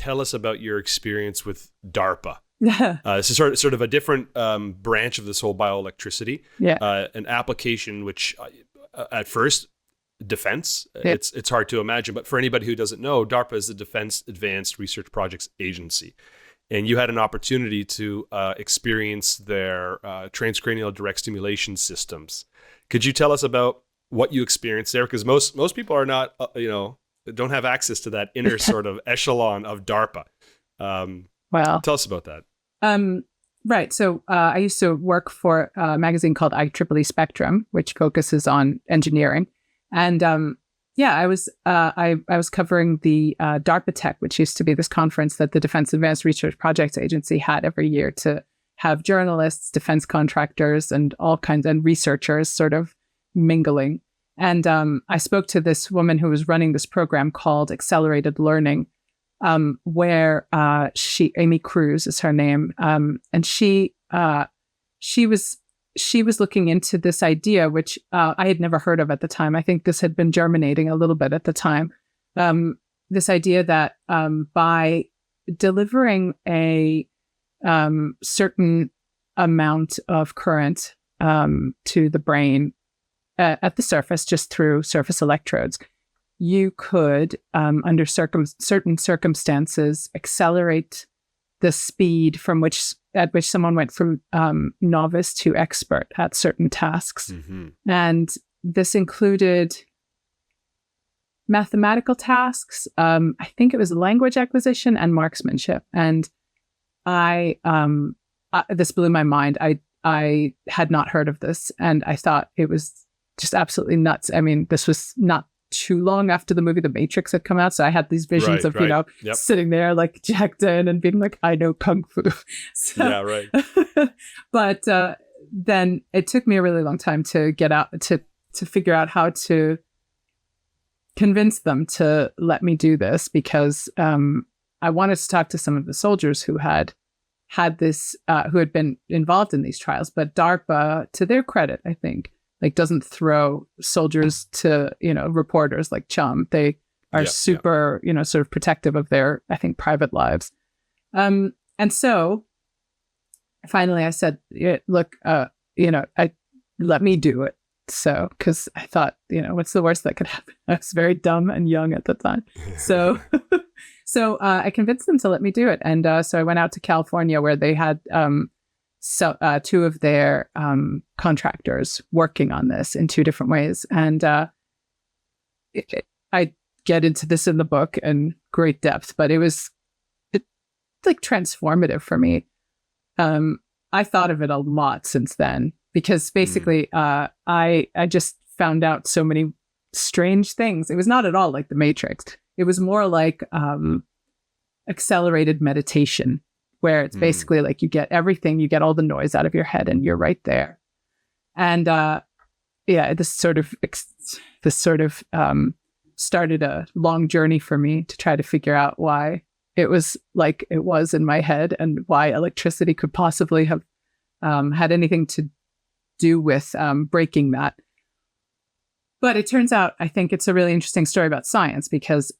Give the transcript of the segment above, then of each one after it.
tell us about your experience with DARPA. This is sort of a different branch of this whole bioelectricity. An application which, at first, defense. It's hard to imagine, but for anybody who doesn't know, DARPA is the Defense Advanced Research Projects Agency, and you had an opportunity to experience their transcranial direct stimulation systems. Could you tell us about what you experienced there? Because most people are not, don't have access to that inner sort of echelon of DARPA. Well, tell us about that. Right. So I used to work for a magazine called IEEE Spectrum, which focuses on engineering. And I was covering the DARPA Tech, which used to be this conference that the Defense Advanced Research Projects Agency had every year to have journalists, defense contractors, and all kinds and researchers sort of mingling. And I spoke to this woman who was running this program called Accelerated Learning, where Amy Cruz is her name, and she was looking into this idea, which I had never heard of at the time. I think this had been germinating a little bit at the time. This idea that by delivering a certain amount of current to the brain at the surface, just through surface electrodes, you could, under certain circumstances, accelerate the speed at which someone went from novice to expert at certain tasks. Mm-hmm. And this included mathematical tasks. I think it was language acquisition and marksmanship. And this blew my mind. I had not heard of this, and I thought it was just absolutely nuts. I mean, this was not too long after the movie The Matrix had come out, so I had these visions of sitting there like jacked in and being like, I know kung fu. But then it took me a really long time to get out to figure out how to convince them to let me do this, because I wanted to talk to some of the soldiers who had this who had been involved in these trials. But DARPA, to their credit, I think, doesn't throw soldiers to, reporters like chum. They are super, sort of protective of their, I think, private lives. And so finally I said, look, let me do it. So, because I thought, what's the worst that could happen? I was very dumb and young at the time. So, I convinced them to let me do it. And so I went out to California, where they had two of their contractors working on this in two different ways. And I get into this in the book in great depth, but it's like transformative for me. I thought of it a lot since then, because basically I just found out so many strange things. It was not at all like The Matrix. It was more like accelerated meditation, where it's basically like you get everything, you get all the noise out of your head and you're right there. And this sort of started a long journey for me to try to figure out why it was like it was in my head, and why electricity could possibly have had anything to do with breaking that. But it turns out, I think it's a really interesting story about science, because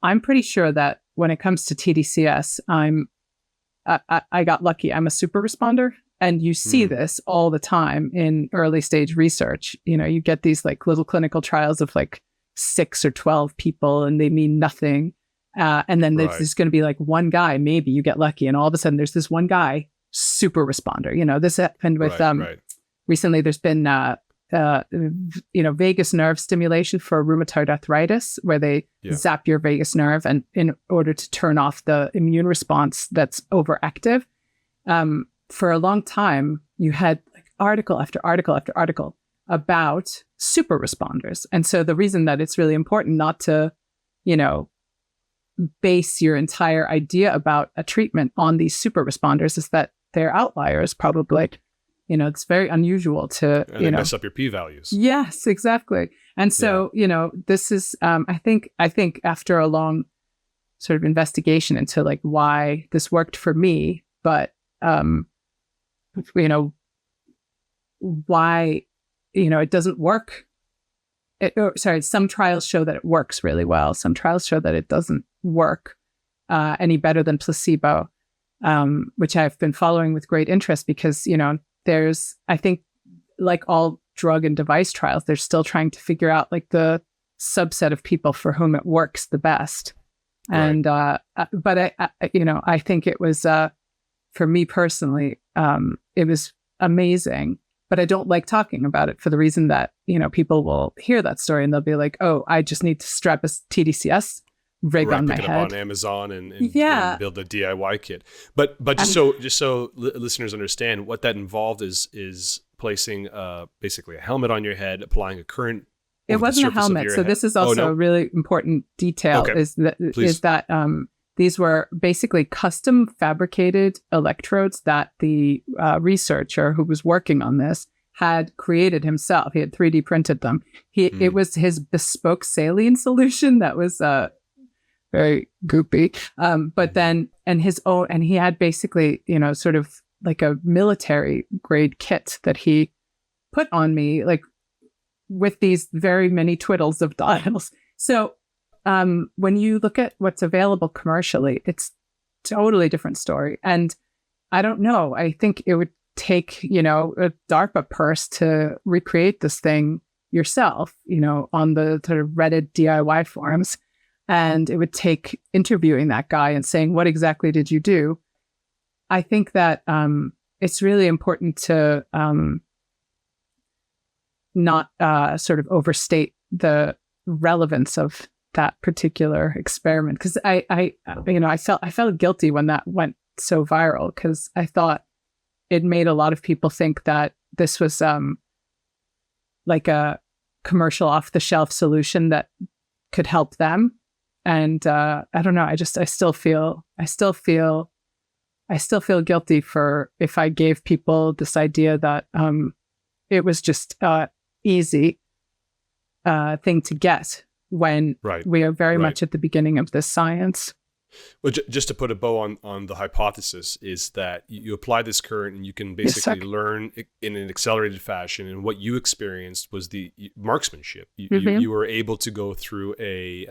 I'm pretty sure that when it comes to TDCS, I got lucky. I'm a super responder. And you see this all the time in early stage research. You get these like little clinical trials of like 6 or 12 people, and they mean nothing. And then there's going to be like one guy, maybe you get lucky, and all of a sudden there's this one guy, super responder. This happened with recently. There's been vagus nerve stimulation for rheumatoid arthritis, where they zap your vagus nerve, and in order to turn off the immune response that's overactive. For a long time, you had like article after article after article about super responders. And so the reason that it's really important not to, base your entire idea about a treatment on these super responders is that they're outliers, probably. It's very unusual to, and they mess up your p-values. Yes, exactly. And so, this is, I think after a long sort of investigation into like why this worked for me, but, why, it doesn't work. Some trials show that it works really well. Some trials show that it doesn't work. any better than placebo, which I've been following with great interest because, there's, I think, like all drug and device trials, they're still trying to figure out like the subset of people for whom it works the best. Right. And, but I think it was, for me personally, it was amazing, but I don't like talking about it for the reason that, people will hear that story and they'll be like, oh, I just need to strap a TDCS rig on my head. Pick it up on Amazon and build a DIY kit. But just so listeners understand, what that involved is placing basically a helmet on your head, applying a current. It wasn't a helmet. So this is also a really important detail. Okay. Is that these were basically custom fabricated electrodes that the researcher who was working on this had created himself. He had 3D printed them. It was his bespoke saline solution that was very goopy. But then, and he had basically, sort of like a military grade kit that he put on me, like with these very many twiddles of dials. So when you look at what's available commercially, it's totally different story. And I don't know, I think it would take, a DARPA purse to recreate this thing yourself, on the sort of Reddit DIY forums. And it would take interviewing that guy and saying, what exactly did you do? I think that it's really important to not sort of overstate the relevance of that particular experiment. Because I felt guilty when that went so viral, because I thought it made a lot of people think that this was like a commercial off-the-shelf solution that could help them. And I don't know. I still feel guilty for if I gave people this idea that it was just easy thing to get when we are very much at the beginning of this science. Well, just to put a bow on the hypothesis is that you apply this current and you can basically learn in an accelerated fashion. And what you experienced was the marksmanship. You were able to go through a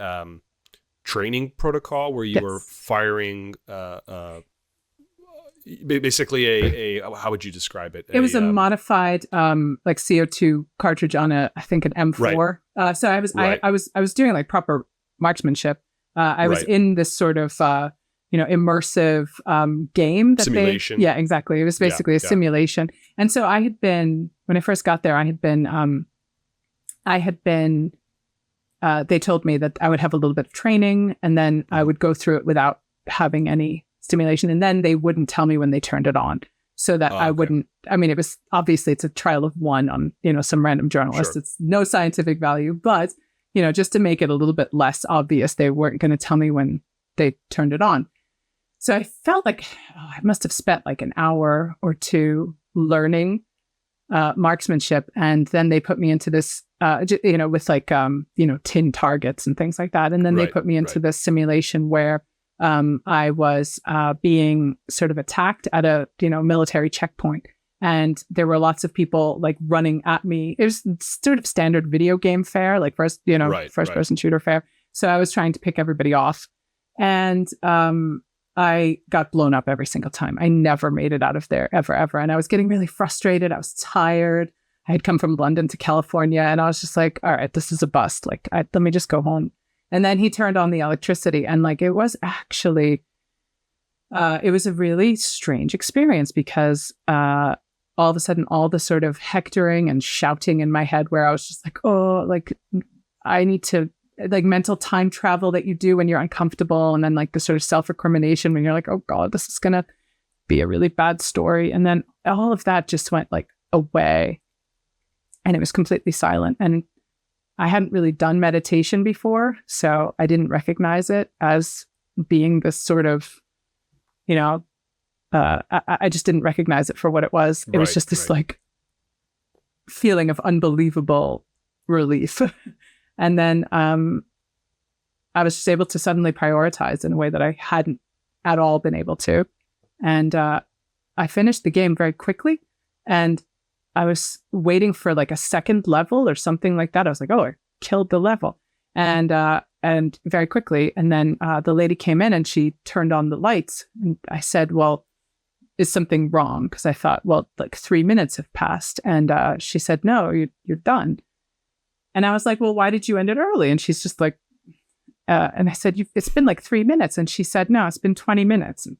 training protocol where you were firing basically a how would you describe it? It was a modified like CO2 cartridge on I think an M4. Right. So I was doing like proper marksmanship. I was in this sort of immersive game that simulation. Yeah, exactly. It was basically a simulation. And so I had been, when I first got there, they told me that I would have a little bit of training and then I would go through it without having any stimulation. And then they wouldn't tell me when they turned it on so that I wouldn't, it was obviously it's a trial of one on, some random journalist. Sure. It's no scientific value, but just to make it a little bit less obvious, they weren't going to tell me when they turned it on. So I felt like I must have spent like an hour or two learning marksmanship. And then they put me into this, with like, tin targets and things like that. And then they put me into this simulation where I was being sort of attacked at a, military checkpoint. And there were lots of people like running at me. It was sort of standard video game fare, like first person shooter fare. So I was trying to pick everybody off. And I got blown up every single time. I never made it out of there ever. And I was getting really frustrated. I was tired. I had come from London to California and I was just like, all right, this is a bust. Like, let me just go home. And then he turned on the electricity and like, it was actually, it was a really strange experience because all of a sudden, all the sort of hectoring and shouting in my head where I was just like, oh, like I need to, like mental time travel that you do when you're uncomfortable. And then like the sort of self-recrimination when you're like, oh God, this is going to be a really bad story. And then all of that just went like away and it was completely silent. And I hadn't really done meditation before, so I didn't recognize it as being this sort of, I just didn't recognize it for what it was. It was just this like feeling of unbelievable relief. And then I was just able to suddenly prioritize in a way that I hadn't at all been able to. And I finished the game very quickly. And I was waiting for like a second level or something like that. I was like, oh, I killed the level. And and very quickly. And then the lady came in and she turned on the lights. And I said, well, is something wrong? Because I thought, well, like 3 minutes have passed. And she said, no, you're done. And I was like, well, why did you end it early? And she's just like, and I said, it's been like 3 minutes. And she said, no, it's been 20 minutes. And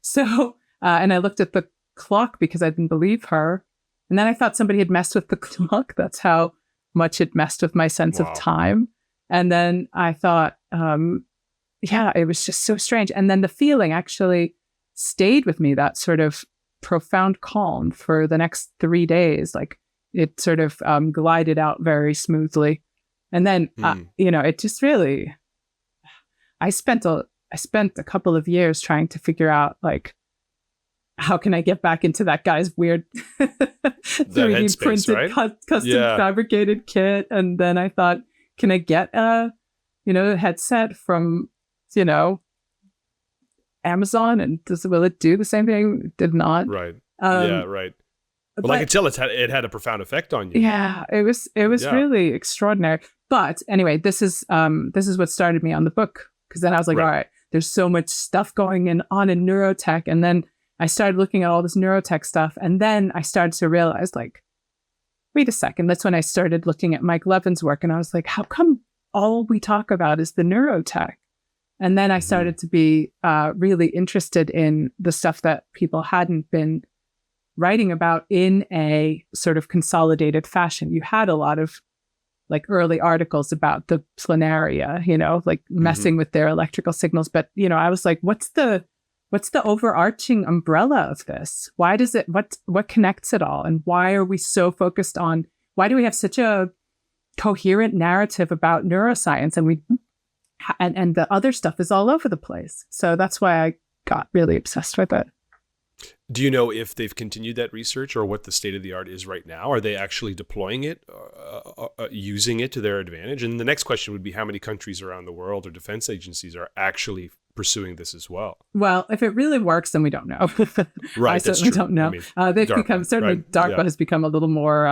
so, and I looked at the clock because I didn't believe her. And then I thought somebody had messed with the clock. That's how much it messed with my sense of time. And then I thought, it was just so strange. And then the feeling actually stayed with me, that sort of profound calm for the next 3 days. Like it sort of glided out very smoothly. And then, it just really, I spent a couple of years trying to figure out, like, how can I get back into that guy's weird 3D printed, right? Custom fabricated kit? And then I thought, can I get a headset from, Amazon, and will it do the same thing? It did not. Right. Right. Well, I can tell it had a profound effect on you. Yeah, it was really extraordinary. But anyway, this is what started me on the book, because then I was like, all right, there's so much stuff going on in neurotech, and then I started looking at all this neurotech stuff, and then I started to realize, like, wait a second. That's when I started looking at Mike Levin's work, and I was like, how come all we talk about is the neurotech? And then I started to be really interested in the stuff that people hadn't been writing about in a sort of consolidated fashion. You had a lot of like early articles about the planaria, like messing with their electrical signals. But, I was like, what's the overarching umbrella of this? Why does it, what connects it all? And why are we so focused on, why do we have such a coherent narrative about neuroscience, and the other stuff is all over the place? So that's why I got really obsessed with it. Do you know if they've continued that research, or what the state of the art is right now? Are they actually deploying it, using it to their advantage? And the next question would be, how many countries around the world or defense agencies are actually pursuing this as well? Well, if it really works, then we don't know. Right, I certainly don't know. They've DARPA, become, certainly right? DARPA has become a little more,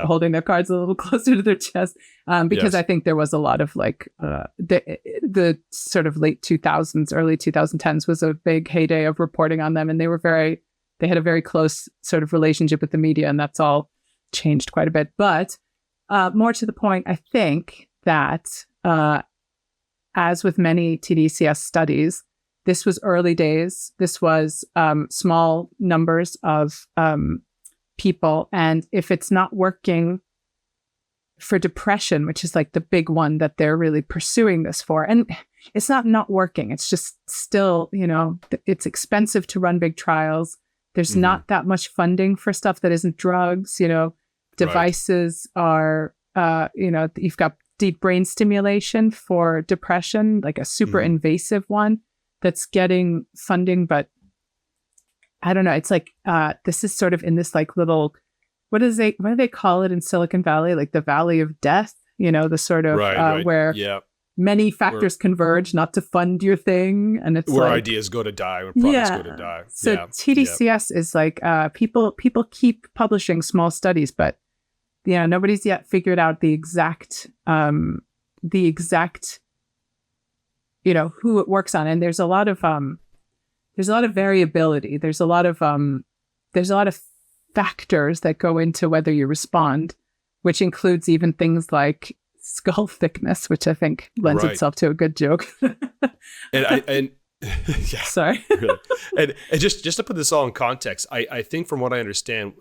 holding their cards a little closer to their chest, because I think there was a lot of like the sort of late 2000s, early 2010s was a big heyday of reporting on them, and they had a very close sort of relationship with the media, and that's all changed quite a bit. But more to the point, I think that as with many TDCS studies, this was early days. This was small numbers of people. And if it's not working for depression, which is like the big one that they're really pursuing this for, and it's not working. It's just still, it's expensive to run big trials. There's not that much funding for stuff that isn't drugs. Devices are, you've got deep brain stimulation for depression, like a super invasive one that's getting funding. But I don't know. It's like, this is sort of in this like little, what do they call it in Silicon Valley? Like the Valley of Death, the sort of, where many factors converge not to fund your thing. And it's where like, ideas go to die, where products go to die. So TDCS is like, people keep publishing small studies, but nobody's yet figured out the exact, who it works on. And there's a lot of variability. There's a lot of factors that go into whether you respond, which includes even things like skull thickness, which I think lends itself to a good joke. Sorry. Really. And just to put this all in context, I think from what I understand,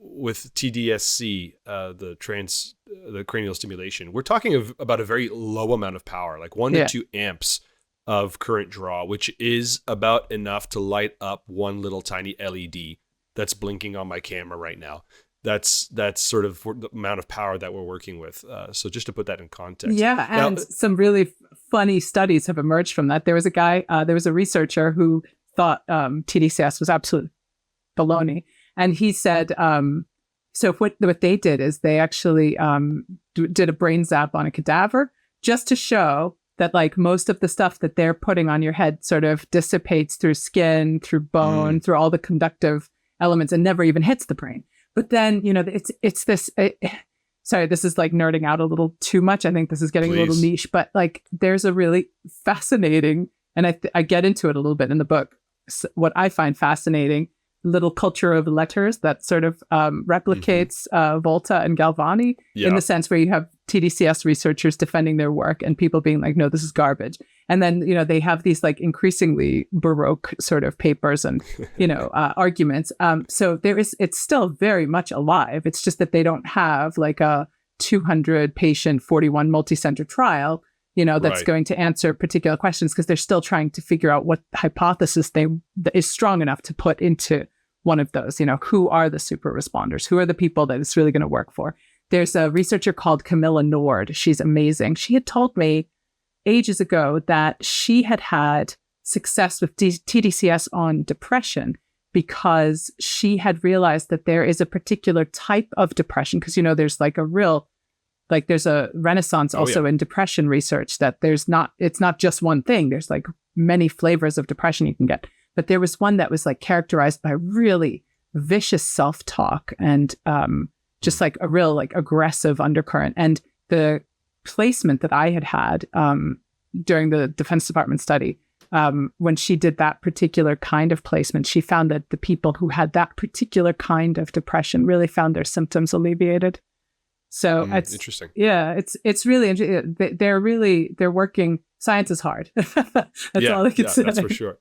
with TDSC, the cranial stimulation, we're talking about a very low amount of power, like 1 to 2 amps of current draw, which is about enough to light up one little tiny LED that's blinking on my camera right now. That's sort of the amount of power that we're working with. So just to put that in context. Yeah, and some really funny studies have emerged from that. There was a researcher who thought TDCS was absolute baloney. And he said, so what they did is they actually did a brain zap on a cadaver just to show that like most of the stuff that they're putting on your head sort of dissipates through skin, through bone, through all the conductive elements, and never even hits the brain. But then, it's this. sorry, this is like nerding out a little too much. I think this is getting a little niche, but like there's a really fascinating, and I get into it a little bit in the book, what I find fascinating, little culture of letters that sort of replicates Volta and Galvani in the sense where you have TDCS researchers defending their work and people being like, no, this is garbage. And then, they have these like increasingly Baroque sort of papers and, arguments. So it's still very much alive. It's just that they don't have like a 200 patient, 41 multi-center trial, that's going to answer particular questions because they're still trying to figure out what hypothesis is strong enough to put into one of those. Who are the super responders? Who are the people that it's really going to work for? There's a researcher called Camilla Nord. She's amazing. She had told me ages ago that she had success with TDCS on depression because she had realized that there is a particular type of depression because, there's like there's a renaissance also in depression research that it's not just one thing. There's like many flavors of depression you can get. But there was one that was like characterized by really vicious self-talk and just like a real like aggressive undercurrent. And the placement that I had during the Defense Department study, when she did that particular kind of placement, she found that the people who had that particular kind of depression really found their symptoms alleviated. So it's interesting. Yeah, it's really interesting. They're working. Science is hard. That's all I can say. That's for sure.